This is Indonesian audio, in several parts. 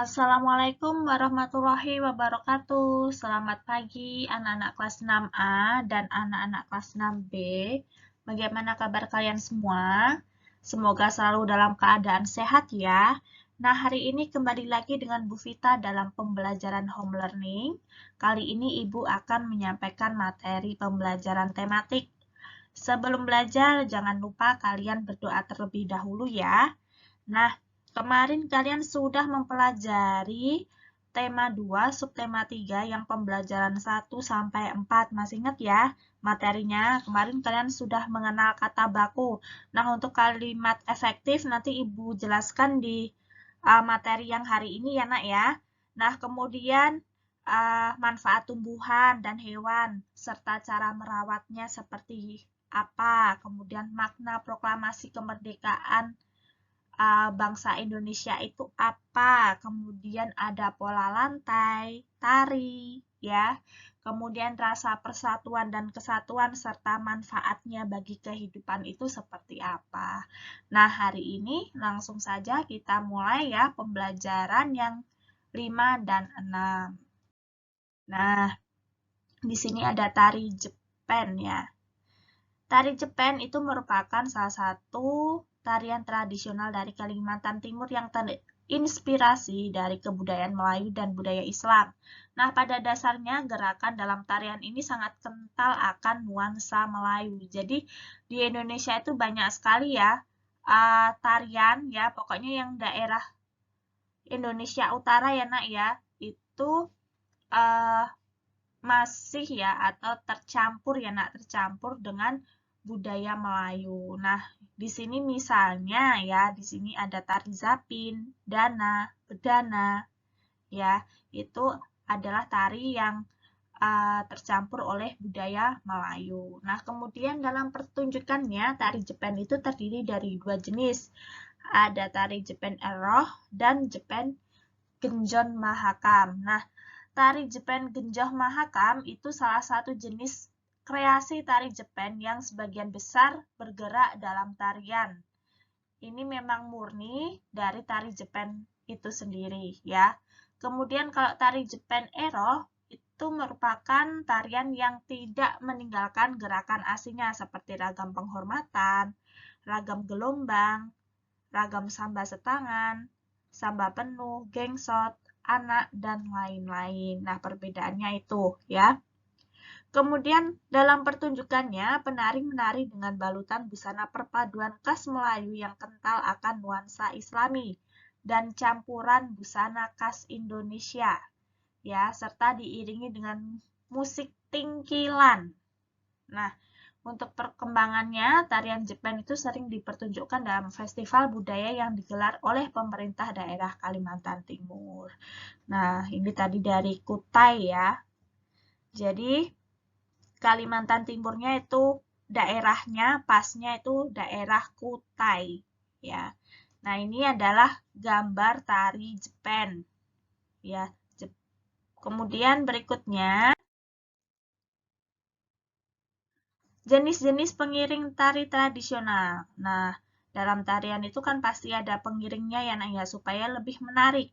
Assalamualaikum warahmatullahi wabarakatuh. Selamat pagi anak-anak kelas 6A dan anak-anak kelas 6B. Bagaimana kabar kalian semua? Semoga selalu dalam keadaan sehat ya. Nah, hari ini kembali lagi dengan Bu Vita dalam pembelajaran home learning. Kali ini Ibu akan menyampaikan materi pembelajaran tematik. Sebelum belajar, jangan lupa kalian berdoa terlebih dahulu ya. Nah, kemarin kalian sudah mempelajari tema 2, subtema 3 yang pembelajaran 1 sampai 4. Masih ingat ya materinya? Kemarin kalian sudah mengenal kata baku. Nah, untuk kalimat efektif nanti Ibu jelaskan di materi yang hari ini ya, Nak ya. Nah, kemudian manfaat tumbuhan dan hewan serta cara merawatnya seperti apa. Kemudian makna proklamasi kemerdekaan bangsa Indonesia itu apa, kemudian ada pola lantai, tari, ya, kemudian rasa persatuan dan kesatuan serta manfaatnya bagi kehidupan itu seperti apa. Nah, hari ini langsung saja kita mulai ya pembelajaran yang 5 dan 6. Nah, di sini ada tari Jepen ya. Tari Jepen itu merupakan salah satu tarian tradisional dari Kalimantan Timur yang terinspirasi dari kebudayaan Melayu dan budaya Islam. Nah, pada dasarnya gerakan dalam tarian ini sangat kental akan nuansa Melayu. Jadi, di Indonesia itu banyak sekali ya tarian ya, pokoknya yang daerah Indonesia Utara ya, Nak ya, itu uh, masih ya atau tercampur ya Nak, tercampur dengan budaya Melayu. Nah, di sini misalnya ya, di sini ada tari zapin, dana, bedana ya. Itu adalah tari yang tercampur oleh budaya Melayu. Nah, kemudian dalam pertunjukannya, tari Jepen itu terdiri dari dua jenis. Ada tari Jepen Eroh dan Jepen Genjon Mahakam. Nah, tari Jepen Genjoh Mahakam itu salah satu jenis kreasi tari Jepen yang sebagian besar bergerak dalam tarian. Ini memang murni dari tari Jepen itu sendiri ya. Kemudian kalau tari Jepen Eroh itu merupakan tarian yang tidak meninggalkan gerakan aslinya seperti ragam penghormatan, ragam gelombang, ragam samba setangan, samba penuh, gengsot, anak, dan lain-lain. Nah, perbedaannya itu ya. Kemudian dalam pertunjukannya, penari menari dengan balutan busana perpaduan khas Melayu yang kental akan nuansa Islami dan campuran busana khas Indonesia, ya, serta diiringi dengan musik tingkilan. Nah, untuk perkembangannya, tarian Jepen itu sering dipertunjukkan dalam festival budaya yang digelar oleh pemerintah daerah Kalimantan Timur. Nah, ini tadi dari Kutai ya. Jadi, Kalimantan Timurnya itu daerahnya, pasnya itu daerah Kutai. Ya. Nah, ini adalah gambar tari Jepen. Ya. Kemudian berikutnya, jenis-jenis pengiring tari tradisional. Nah, dalam tarian itu kan pasti ada pengiringnya ya, Nak ya, supaya lebih menarik.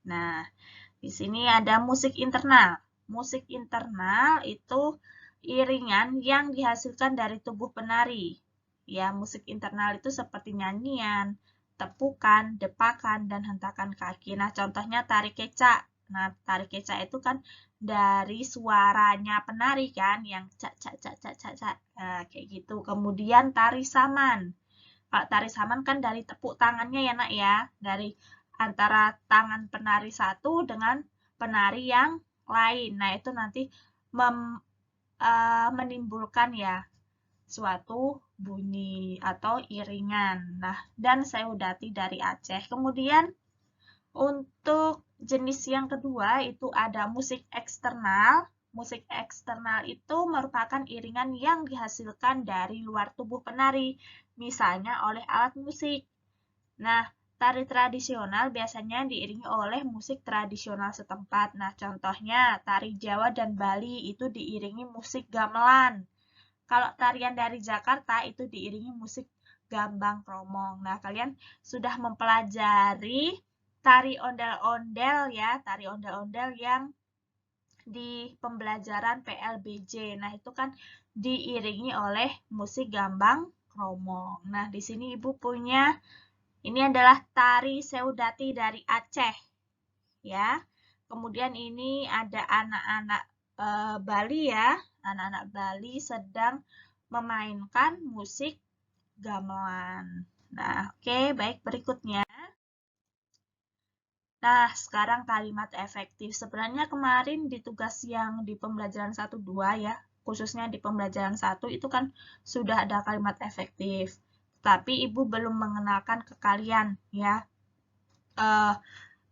Nah, di sini ada musik internal. Musik internal itu iringan yang dihasilkan dari tubuh penari. Ya, musik internal itu seperti nyanyian, tepukan, depakan, dan hentakan kaki. Nah, contohnya tari kecak. Nah, tari kecak itu kan dari suaranya penari kan, yang cak, cak, cak, cak, cak, cak. Nah, kayak gitu. Kemudian tari saman. Kalau tari saman kan dari tepuk tangannya ya, Nak ya. Dari antara tangan penari satu dengan penari yang lain. Nah, itu nanti menimbulkan ya suatu bunyi atau iringan. Nah, dan Sayudati dari Aceh. Kemudian untuk jenis yang kedua itu ada musik eksternal. Musik eksternal itu merupakan iringan yang dihasilkan dari luar tubuh penari, misalnya oleh alat musik. Nah, tari tradisional biasanya diiringi oleh musik tradisional setempat. Nah, contohnya tari Jawa dan Bali itu diiringi musik gamelan. Kalau tarian dari Jakarta itu diiringi musik gambang kromong. Nah, kalian sudah mempelajari tari ondel-ondel ya, tari ondel-ondel yang di pembelajaran PLBJ. Nah, itu kan diiringi oleh musik gambang kromong. Nah, di sini Ibu punya, ini adalah tari Seudati dari Aceh. Ya, kemudian ini ada anak-anak Bali ya, anak-anak Bali sedang memainkan musik gamelan. Nah, oke, baik, berikutnya. Nah, sekarang kalimat efektif. Sebenarnya kemarin di tugas yang di pembelajaran 1-2 ya, khususnya di pembelajaran 1 itu kan sudah ada kalimat efektif. Tapi Ibu belum mengenalkan ke kalian ya.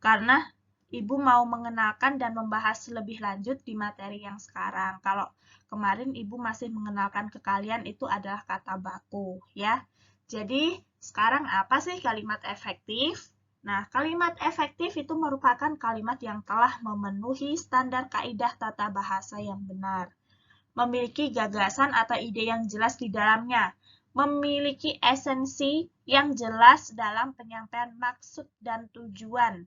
Karena Ibu mau mengenalkan dan membahas lebih lanjut di materi yang sekarang. Kalau kemarin Ibu masih mengenalkan ke kalian itu adalah kata baku ya. Jadi, sekarang apa sih kalimat efektif? Nah, kalimat efektif itu merupakan kalimat yang telah memenuhi standar kaidah tata bahasa yang benar, memiliki gagasan atau ide yang jelas di dalamnya, memiliki esensi yang jelas dalam penyampaian maksud dan tujuan,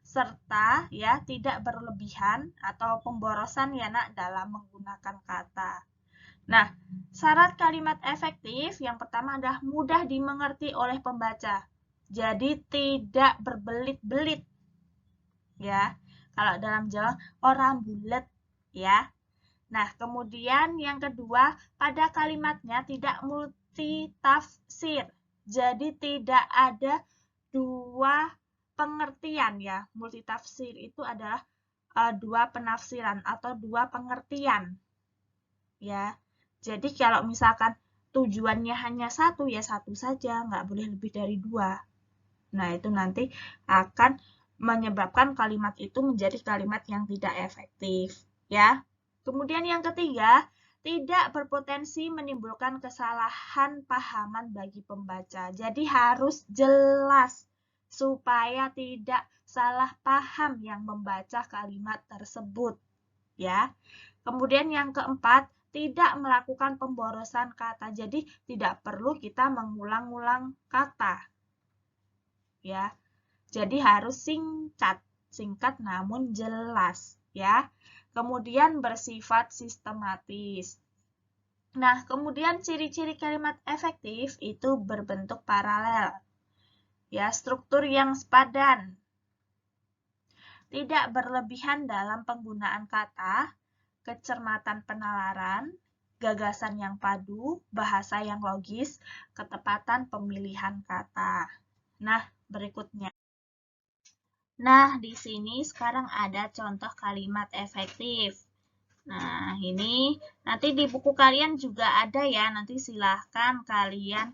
serta ya tidak berlebihan atau pemborosan ya nak dalam menggunakan kata. Nah, syarat kalimat efektif yang pertama adalah mudah dimengerti oleh pembaca. Jadi tidak berbelit-belit. Ya. Kalau dalam Jawa orang bulet ya. Nah, kemudian yang kedua, pada kalimatnya tidak multitafsir. Jadi tidak ada dua pengertian ya. Multitafsir itu adalah dua penafsiran atau dua pengertian. Ya. Jadi kalau misalkan tujuannya hanya satu, ya satu saja, nggak boleh lebih dari dua. Nah, itu nanti akan menyebabkan kalimat itu menjadi kalimat yang tidak efektif. Ya. Kemudian yang ketiga, tidak berpotensi menimbulkan kesalahan pahaman bagi pembaca. Jadi harus jelas supaya tidak salah paham yang membaca kalimat tersebut. Ya. Kemudian yang keempat, tidak melakukan pemborosan kata. Jadi tidak perlu kita mengulang-ulang kata. Ya. Jadi harus singkat namun jelas, ya. Kemudian bersifat sistematis. Nah, kemudian ciri-ciri kalimat efektif itu berbentuk paralel. Ya, struktur yang sepadan. Tidak berlebihan dalam penggunaan kata, kecermatan penalaran, gagasan yang padu, bahasa yang logis, ketepatan pemilihan kata. Nah, berikutnya. Nah, di sini sekarang ada contoh kalimat efektif. Nah, ini nanti di buku kalian juga ada ya. Nanti silahkan kalian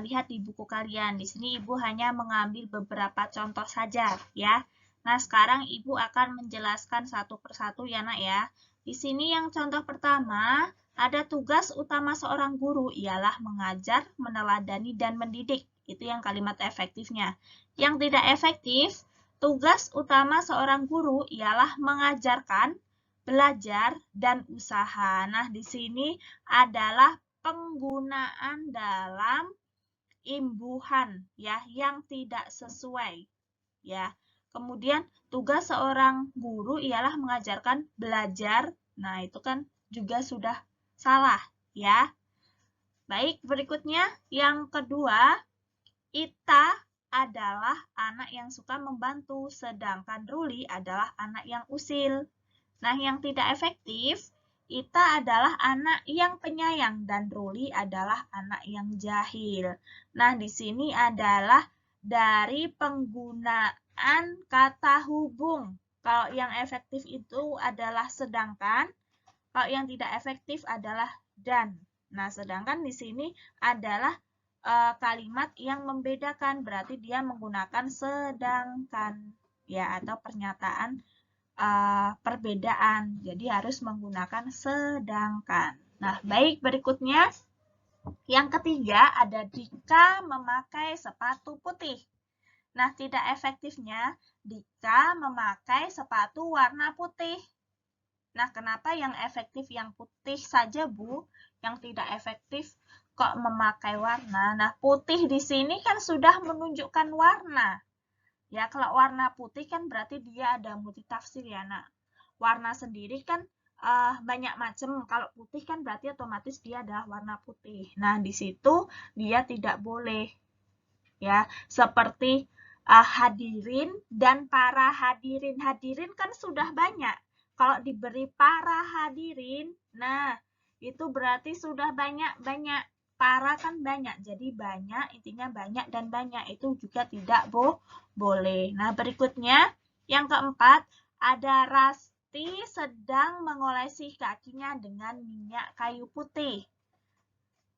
lihat di buku kalian. Di sini Ibu hanya mengambil beberapa contoh saja ya. Nah, sekarang Ibu akan menjelaskan satu persatu ya nak ya. Di sini yang contoh pertama, ada tugas utama seorang guru ialah mengajar, meneladani, dan mendidik. Itu yang kalimat efektifnya. Yang tidak efektif, tugas utama seorang guru ialah mengajarkan, belajar, dan usaha. Nah, di sini adalah penggunaan dalam imbuhan ya yang tidak sesuai ya. Kemudian tugas seorang guru ialah mengajarkan belajar. Nah, itu kan juga sudah salah ya. Baik, berikutnya yang kedua, Ita adalah anak yang suka membantu, sedangkan Ruli adalah anak yang usil. Nah, yang tidak efektif, Ita adalah anak yang penyayang dan Ruli adalah anak yang jahil. Nah, di sini adalah dari penggunaan kata hubung. Kalau yang efektif itu adalah sedangkan, kalau yang tidak efektif adalah dan. Nah, sedangkan di sini adalah kalimat yang membedakan, berarti dia menggunakan sedangkan ya atau pernyataan perbedaan. Jadi harus menggunakan sedangkan. Nah, baik, berikutnya yang ketiga ada Dika memakai sepatu putih. Nah, tidak efektifnya Dika memakai sepatu warna putih. Nah, kenapa yang efektif yang putih saja, Bu? Yang tidak efektif kok memakai warna? Nah, putih di sini kan sudah menunjukkan warna. Ya, kalau warna putih kan berarti dia ada multitafsir ya, nak. Warna sendiri kan banyak macam. Kalau putih kan berarti otomatis dia adalah warna putih. Nah, di situ dia tidak boleh. Ya, seperti hadirin dan para hadirin. Hadirin kan sudah banyak. Kalau diberi para hadirin, nah itu berarti sudah banyak-banyak. Para kan banyak, jadi banyak, intinya banyak dan banyak. Itu juga tidak boleh. Nah, berikutnya, yang keempat, ada Rasti sedang mengolesi kakinya dengan minyak kayu putih.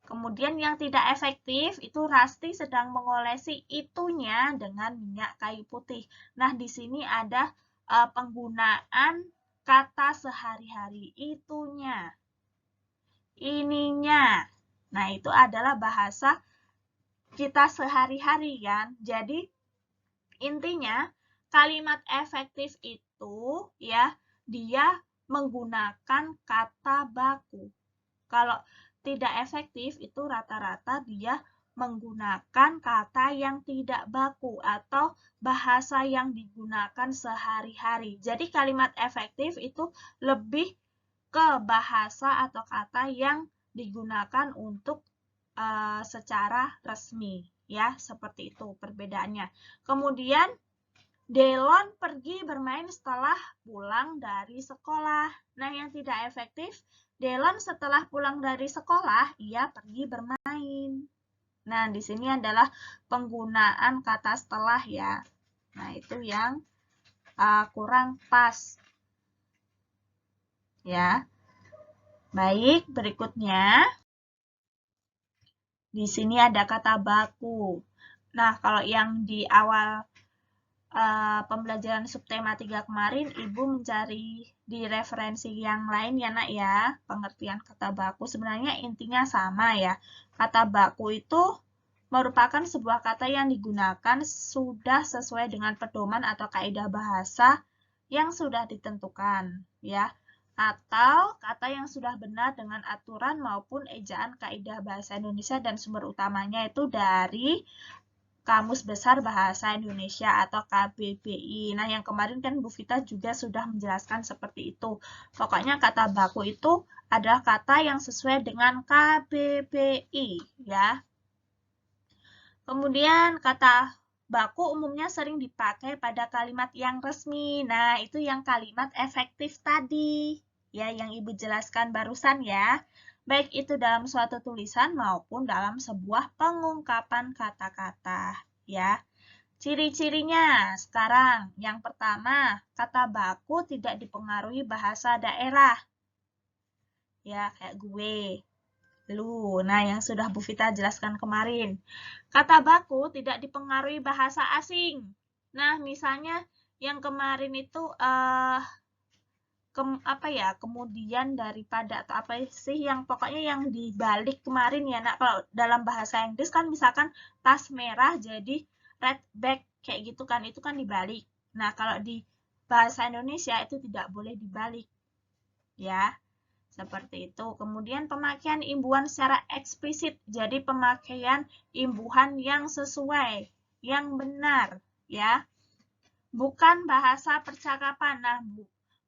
Kemudian yang tidak efektif itu Rasti sedang mengolesi itunya dengan minyak kayu putih. Nah, di sini ada penggunaan kata sehari-hari, itunya, ininya. Nah, itu adalah bahasa kita sehari-hari kan. Jadi, intinya kalimat efektif itu ya, dia menggunakan kata baku. Kalau tidak efektif itu rata-rata dia menggunakan kata yang tidak baku atau bahasa yang digunakan sehari-hari. Jadi kalimat efektif itu lebih ke bahasa atau kata yang digunakan untuk secara resmi, ya, seperti itu perbedaannya. Kemudian Delon pergi bermain setelah pulang dari sekolah. Nah, yang tidak efektif, Delon setelah pulang dari sekolah, ia pergi bermain. Nah, di sini adalah penggunaan kata setelah ya. Nah, itu yang kurang pas. Ya. Baik, berikutnya. Di sini ada kata baku. Nah, kalau yang di awal pembelajaran subtema 3 kemarin, Ibu mencari di referensi yang lain ya, nak ya. Pengertian kata baku sebenarnya intinya sama ya. Kata baku itu merupakan sebuah kata yang digunakan sudah sesuai dengan pedoman atau kaidah bahasa yang sudah ditentukan, ya. Atau kata yang sudah benar dengan aturan maupun ejaan kaidah bahasa Indonesia dan sumber utamanya itu dari Kamus Besar Bahasa Indonesia atau KBBI. Nah, yang kemarin kan Bu Vita juga sudah menjelaskan seperti itu. Pokoknya kata baku itu adalah kata yang sesuai dengan KBBI, ya. Kemudian kata baku umumnya sering dipakai pada kalimat yang resmi. Nah, itu yang kalimat efektif tadi. Ya, yang Ibu jelaskan barusan ya. Baik itu dalam suatu tulisan maupun dalam sebuah pengungkapan kata-kata. Ya. Ciri-cirinya sekarang, yang pertama, kata baku tidak dipengaruhi bahasa daerah. Ya, kayak gue, lu. Nah, yang sudah Bu Vita jelaskan kemarin. Kata baku tidak dipengaruhi bahasa asing. Nah, misalnya yang kemarin itu kemudian daripada atau apa sih yang pokoknya yang dibalik kemarin ya, nak. Kalau dalam bahasa Inggris kan misalkan tas merah jadi red bag kayak gitu kan, itu kan dibalik. Nah, kalau di bahasa Indonesia itu tidak boleh dibalik. Ya. Seperti itu. Kemudian pemakaian imbuhan secara eksplisit. Jadi pemakaian imbuhan yang sesuai, yang benar, ya. Bukan bahasa percakapan. Nah,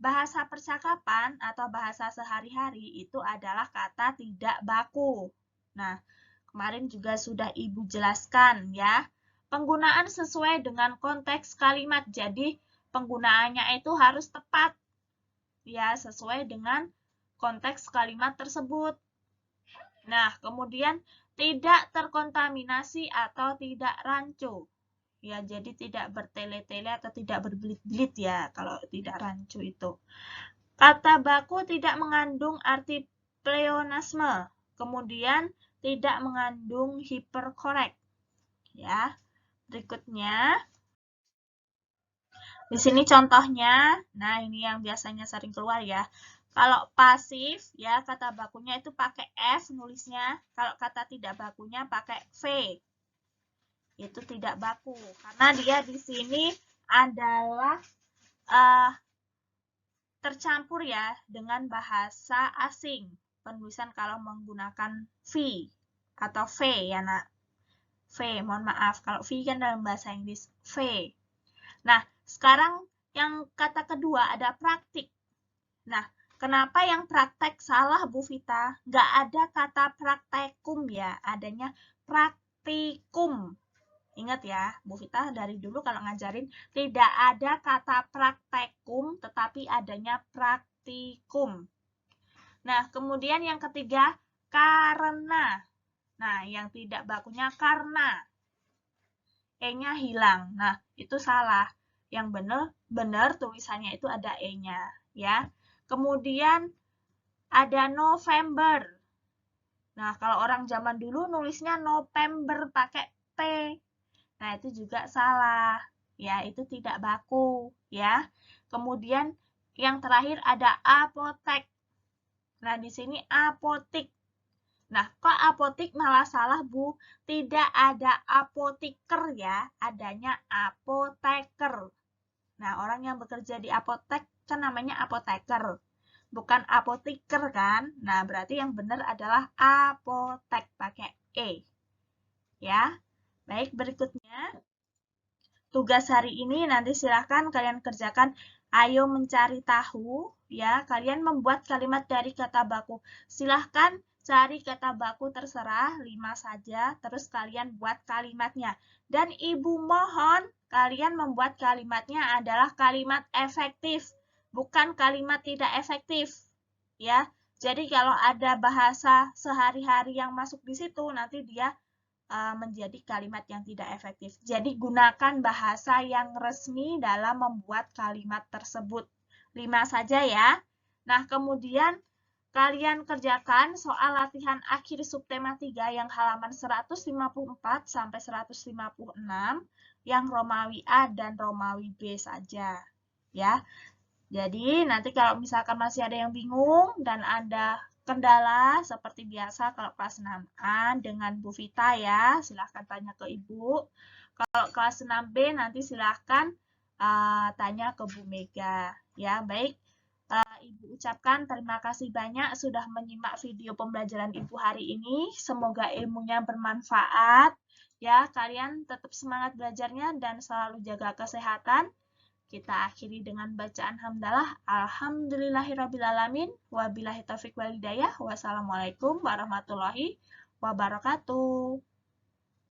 bahasa percakapan atau bahasa sehari-hari itu adalah kata tidak baku. Nah, kemarin juga sudah Ibu jelaskan ya. Penggunaan sesuai dengan konteks kalimat. Jadi, penggunaannya itu harus tepat. Ya, sesuai dengan konteks kalimat tersebut. Nah, kemudian tidak terkontaminasi atau tidak rancu. Ya, jadi tidak bertele-tele atau tidak berbelit-belit ya, kalau tidak rancu itu. Kata baku tidak mengandung arti pleonasme, kemudian tidak mengandung hiperkorek. Ya, berikutnya. Di sini contohnya, nah ini yang biasanya sering keluar ya. Kalau pasif, ya kata bakunya itu pakai F nulisnya. Kalau kata tidak bakunya pakai V. Itu tidak baku. Karena dia di sini adalah tercampur ya dengan bahasa asing. Penulisan kalau menggunakan V atau V ya nak. V, mohon maaf. Kalau V kan dalam bahasa Inggris V. Nah, sekarang yang kata kedua ada praktik. Nah, kenapa yang praktek salah, Bu Vita? Nggak ada kata praktekum ya, adanya praktikum. Ingat ya, Bu Vita dari dulu kalau ngajarin tidak ada kata praktekum, tetapi adanya praktikum. Nah, kemudian yang ketiga, karena. Nah, yang tidak bakunya karena. E-nya hilang. Nah, itu salah. Yang benar tulisannya itu ada E-nya. Ya. Kemudian ada November. Nah, kalau orang zaman dulu nulisnya November pakai P. Nah, itu juga salah. Ya, itu tidak baku. Ya. Kemudian yang terakhir ada apotek. Nah, di sini apotik. Nah, kok apotik malah salah, Bu? Tidak ada apotiker ya, adanya apoteker. Nah, orang yang bekerja di apotek kan namanya apoteker, bukan apotiker kan? Nah, berarti yang benar adalah apotek pakai E. Ya. Baik, berikutnya. Tugas hari ini nanti silahkan kalian kerjakan. Ayo mencari tahu, ya. Kalian membuat kalimat dari kata baku. Silahkan cari kata baku terserah, 5 saja, terus kalian buat kalimatnya. Dan Ibu mohon kalian membuat kalimatnya adalah kalimat efektif, bukan kalimat tidak efektif. Ya. Jadi kalau ada bahasa sehari-hari yang masuk di situ, nanti dia menjadi kalimat yang tidak efektif. Jadi gunakan bahasa yang resmi dalam membuat kalimat tersebut. 5 saja ya. Nah, kemudian kalian kerjakan soal latihan akhir subtema 3 yang halaman 154 sampai 156 yang Romawi A dan Romawi B saja. Ya. Jadi nanti kalau misalkan masih ada yang bingung dan ada kendala seperti biasa kalau kelas 6A dengan Bu Vita ya, silahkan tanya ke Ibu. Kalau kelas 6B nanti silahkan tanya ke Bu Mega. Ya, baik. Ibu ucapkan terima kasih banyak sudah menyimak video pembelajaran Ibu hari ini. Semoga ilmunya bermanfaat. Ya, kalian tetap semangat belajarnya dan selalu jaga kesehatan. Kita akhiri dengan bacaan hamdalah. Alhamdulillahirrabbilalamin. Wabillahi taufiq walhidayah. Wassalamualaikum warahmatullahi wabarakatuh.